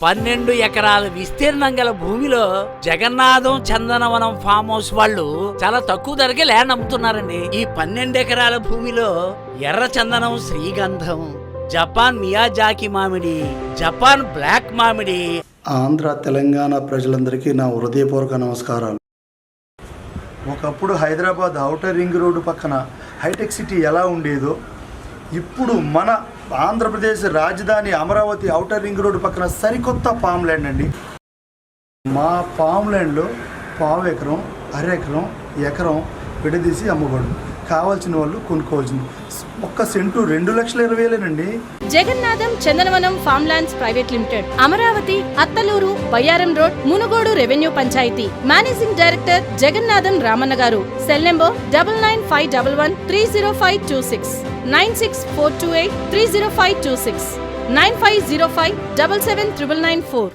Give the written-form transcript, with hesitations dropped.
12 ఎకరాల విస్తీర్ణం గల భూమిలో జగన్నాథం చందనవనం ఫామ్ హౌస్ వాళ్ళు చాలా తక్కువ ధరకే ల్యాండ్ అమ్ముతున్నారండి. ఈ 12 ఎకరాల భూమిలో ఎర్ర చందనం, శ్రీగంధం, జపాన్ మియాజాకి మామిడి, జపాన్ బ్లాక్ మామిడి. ఆంధ్ర తెలంగాణ ప్రజలందరికీ నా హృదయపూర్వక నమస్కారాలు. ఒకప్పుడు హైదరాబాద్ ఔటర్ రింగ్ రోడ్డు పక్కన హైటెక్ సిటీ ఎలా ఉండేదో ఇప్పుడు మన ఆంధ్రప్రదేశ్ రాజధాని అమరావతి ఔటర్ రింగ్ రోడ్డు పక్కన సరికొత్త ఫామ్ ల్యాండ్ అండి. మా ఫామ్ ల్యాండ్లో పావు ఎకరం, అరెకరం, ఎకరం విడదీసి అమ్మబడు. కావాల్సిన వాళ్ళు కొనుక్కోవాల్సింది. ఒక్క cent 2,20,000 Jagannatham Chandanavanam farm lands private limited, Amaravati, Attaluru, Bayyaram road, Munugodu revenue panchayat. Managing director Jagannatham Ramanna garu. Cell number 9951130526, 9642830526, 9505779994.